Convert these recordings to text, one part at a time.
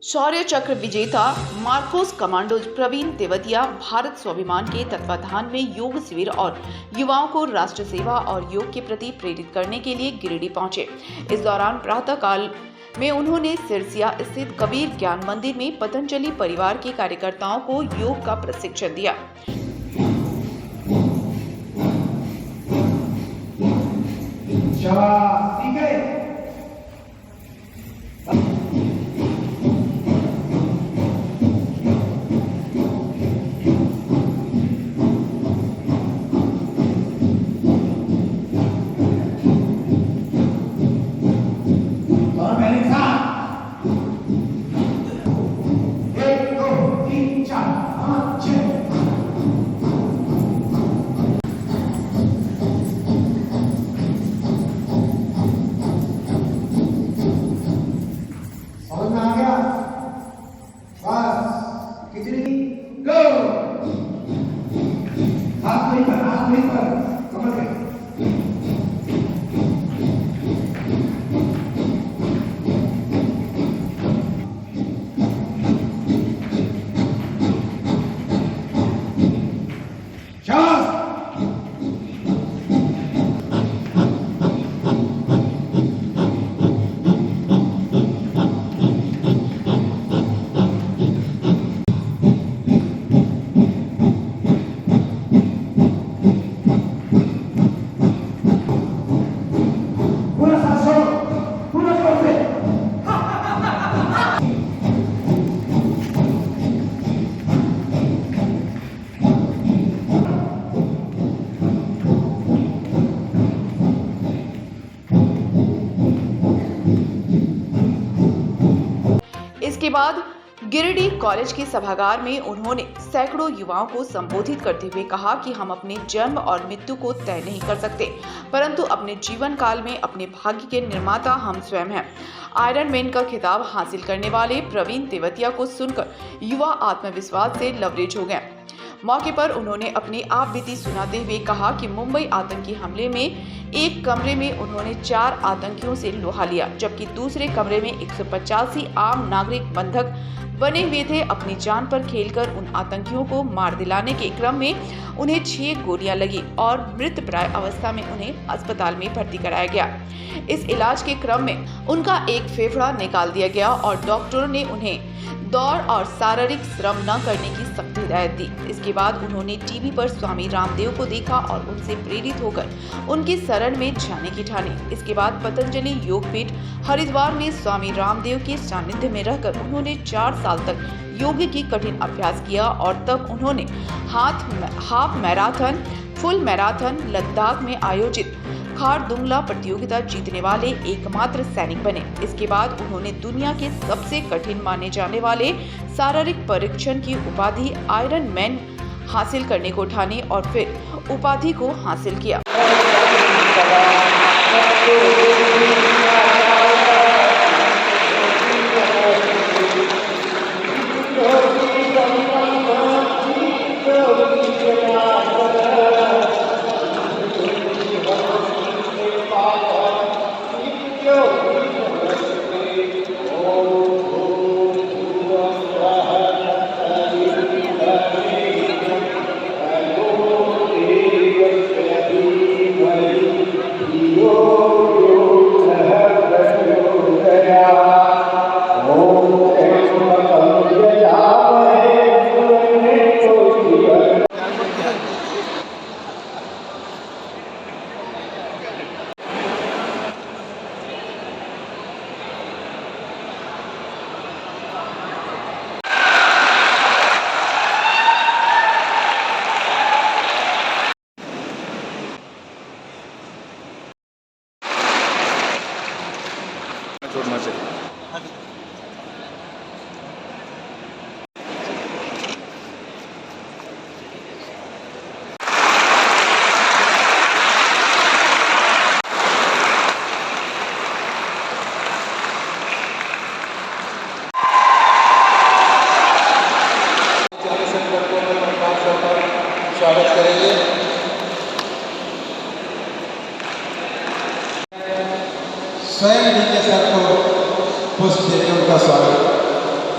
शौर्य चक्र विजेता Marcos commandos Praveen Tewatia Bharat Swabhiman के तत्वाधान में योग शिविर और युवाओं को राष्ट्र सेवा और योग के प्रति प्रेरित करने के लिए गिरिडीह पहुंचे। इस दौरान प्रातःकाल में उन्होंने सिरसिया स्थित कबीर ज्ञान मंदिर में पतंजलि परिवार के कार्यकर्ताओं को योग का प्रशिक्षण दिया। इसके बाद गिरिडीह कॉलेज के सभागार में उन्होंने सैकड़ों युवाओं को संबोधित करते हुए कहा कि हम अपने जन्म और मृत्यु को तय नहीं कर सकते, परंतु अपने जीवन काल में अपने भाग्य के निर्माता हम स्वयं हैं। आयरन मैन का खिताब हासिल करने वाले प्रवीण तेवतिया को सुनकर युवा आत्मविश्वास से लवरेज हो गए। मौके पर उन्होंने अपनी आप बीती सुनाते हुए कहा कि मुंबई आतंकी हमले में एक कमरे में उन्होंने 4 आतंकियों से लोहा लिया, जबकि दूसरे कमरे में 185 आम नागरिक बंधक बने हुए थे। अपनी जान पर खेलकर उन आतंकियों को मार दिलाने के क्रम में उन्हें 6 गोलियां लगी और मृतप्राय अवस्था में उन्हें अस्पताल में भर्ती कराया गया। इस इलाज के क्रम में उनका एक फेफड़ा निकाल दिया गया और डॉक्टरों ने उन्हें दौड़ और शारीरिक श्रम न करने की सख्त हिदायत दी। इसके बाद उन्होंने टीवी पर स्वामी रामदेव को देखा और उनसे प्रेरित होकर उनकी शरण में जाने की ठानी। इसके बाद पतंजलि योगपीठ हरिद्वार में स्वामी रामदेव के सानिध्य में रहकर उन्होंने 4 साल तक योग की कठिन अभ्यास किया और तब उन्होंने half marathon, full marathon Ladakh में आयोजित खारदुंगला प्रतियोगिता जीतने वाले एकमात्र सैनिक बने। इसके बाद उन्होंने दुनिया के सबसे कठिन माने जाने वाले शारीरिक परीक्षण की उपाधि आयरन मैन हासिल करने को ठानी और फिर उपाधि को हासिल किया। छोड़ना चाहिए। स्वागत करेंगे। स्वयं जी के सर को पुष्प देकर उनका स्वागत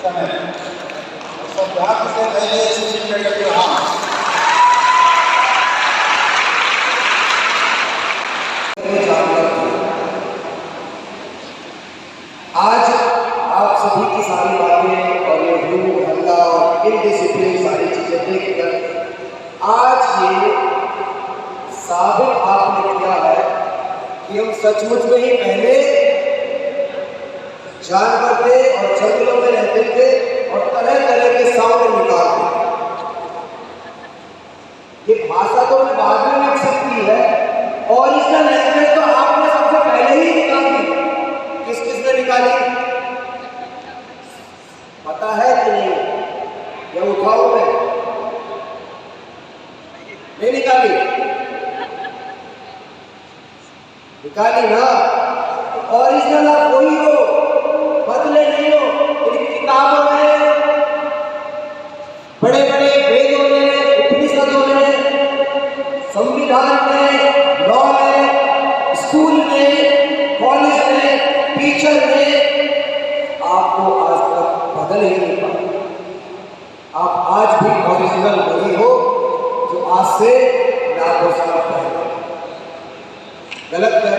समय सौभाग्य से पहले शिक्षक कैडेट के हाथ आज आप सभी की सारी बातें और ये रूह हल्ला और इनडिसिप्लिन सारी चीजें देखकर आज ये साबित आपने किया है कि हम सचमुच में ही पहले जानवर थे और जंगलों में रहते थे और तरह तरह के साउंड निकालते। ये भाषा तो बाद में मिल सकती है और इसका लैंग्वेज तो आपने सबसे पहले ही निकाली। किसने निकाली पता है कि नहीं? या उठाओ मैं नहीं निकाली ना। ओरिजिनल आप वही हो, बदले नहीं हो। इन किताबों में बड़े बड़े वेदों में, उपनिषदों में, संविधान में, लॉ में, स्कूल में, कॉलेज में, टीचर ने आपको आज तक बदल ही नहीं पाया। आप आज भी ओरिजिनल वही हो जो आज से लाखों साल पहले। गलत है।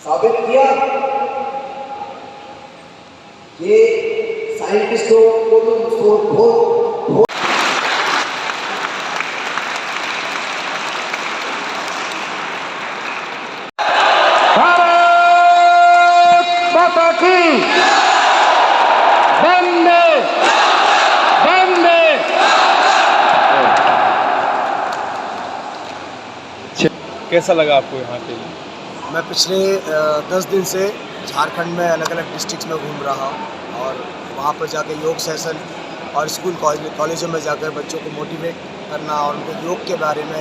साबित किया ये साइंटिस्टों को तो बहुत कैसा लगा आपको यहाँ पे? मैं पिछले 10 दिन से झारखंड में अलग अलग डिस्ट्रिक्ट्स में घूम रहा हूँ और वहाँ पर जाकर योग सेशन और स्कूल कॉलेजों में जाकर बच्चों को मोटिवेट करना और उनको योग के बारे में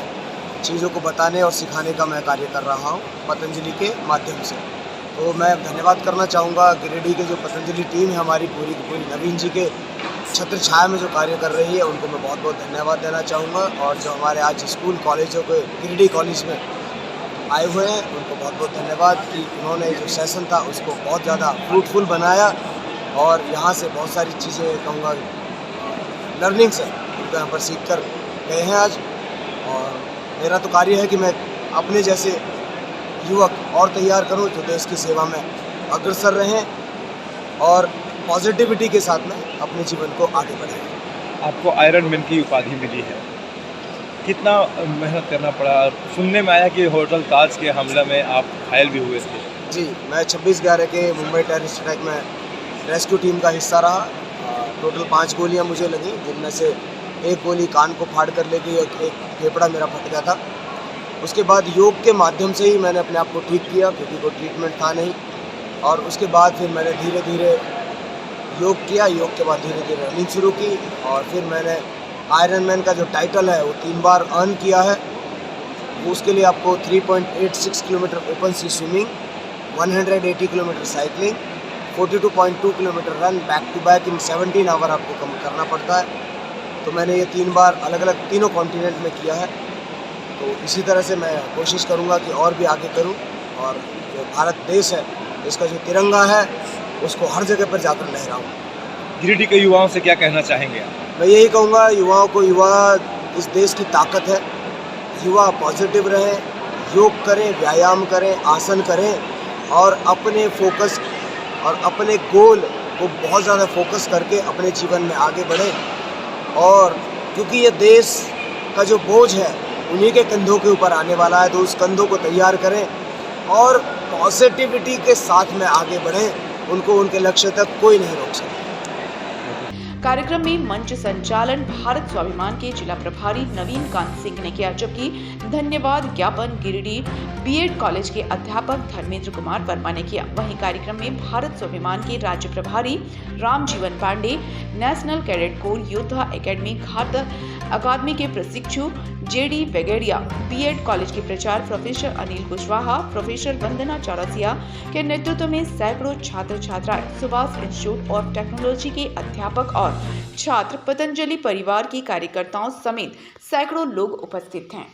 चीज़ों को बताने और सिखाने का मैं कार्य कर रहा हूँ पतंजलि के माध्यम से। तो मैं धन्यवाद करना चाहूँगा गिरिडीह के जो पतंजलि टीम है हमारी पूरी नवीन जी के छत्र छाया में जो कार्य कर रही है उनको मैं बहुत बहुत धन्यवाद देना चाहूँगा। और जो हमारे आज स्कूल कॉलेजों के गिरिडीह कॉलेज में आए हुए हैं उनको बहुत बहुत धन्यवाद कि उन्होंने जो सेशन था उसको बहुत ज़्यादा फ्रूटफुल बनाया और यहाँ से बहुत सारी चीज़ें कहूँगा लर्निंग्स है उनको यहाँ पर सीख कर गए हैं आज। और मेरा तो कार्य है कि मैं अपने जैसे युवक और तैयार करूँ जो देश की सेवा में अग्रसर रहें और पॉजिटिविटी के साथ में अपने जीवन को आगे बढ़ाएं। आपको आयरन मैन की उपाधि मिली है, कितना मेहनत करना पड़ा? सुनने में आया कि होटल ताज के हमले में आप घायल भी हुए थे। जी, मैं 26/11 के मुंबई टेररिस्ट अटैक में रेस्क्यू टीम का हिस्सा रहा। टोटल 5 गोलियां मुझे लगी, जिनमें से एक गोली कान को फाड़ कर ले गई, एक फेफड़ा मेरा फट गया था। उसके बाद योग के माध्यम से ही मैंने अपने आप को ठीक किया क्योंकि कोई ट्रीटमेंट था नहीं। और उसके बाद फिर मैंने धीरे धीरे योग किया, योग के बाद धीरे धीरे रनिंग शुरू की और फिर मैंने आयरन मैन का जो टाइटल है वो 3 बार अर्न किया है। उसके लिए आपको 3.86 kilometer open sea swimming, 180 kilometer cycling, 42.2 kilometer run back to back in 17 hour आपको कम करना पड़ता है। तो मैंने ये 3 बार अलग अलग तीनों कॉन्टिनेंट में किया है। तो इसी तरह से मैं कोशिश करूँगा कि और भी आगे करूँ और जो भारत देश है इसका जो तिरंगा है उसको हर जगह पर जाकर लहराऊँ। गिरिडीह के युवाओं से क्या कहना चाहेंगे आप? मैं यही कहूँगा युवाओं को, युवा इस देश की ताकत है। युवा पॉजिटिव रहें, योग करें, व्यायाम करें, आसन करें और अपने फोकस और अपने गोल को बहुत ज़्यादा फोकस करके अपने जीवन में आगे बढ़ें। और क्योंकि ये देश का जो बोझ है उन्हीं के कंधों के ऊपर आने वाला है, तो उस कंधों को तैयार करें और पॉजिटिविटी के साथ में आगे बढ़ें। उनको उनके लक्ष्य तक कोई नहीं रोक सकता। कार्यक्रम में मंच संचालन भारत स्वाभिमान के जिला प्रभारी नवीन कांत सिंह ने किया, जबकि धन्यवाद ज्ञापन गिरिडीह बीएड कॉलेज के अध्यापक धर्मेंद्र कुमार वर्मा ने किया। वहीं कार्यक्रम में भारत स्वाभिमान के राज्य प्रभारी Ramjeevan Pandey, national cadet corps योद्धा एकेडमी घातक अकादमी के प्रशिक्षु जेडी वेगेरिया, बीएड कॉलेज के प्राचार्य प्रोफेसर अनिल कुशवाहा, प्रोफेसर वंदना चौरसिया के नेतृत्व में सैकड़ों छात्र छात्राएं, सुभाष इंस्टीट्यूट ऑफ टेक्नोलॉजी के अध्यापक और छात्र, पतंजलि परिवार के कार्यकर्ताओं समेत सैकड़ों लोग उपस्थित हैं।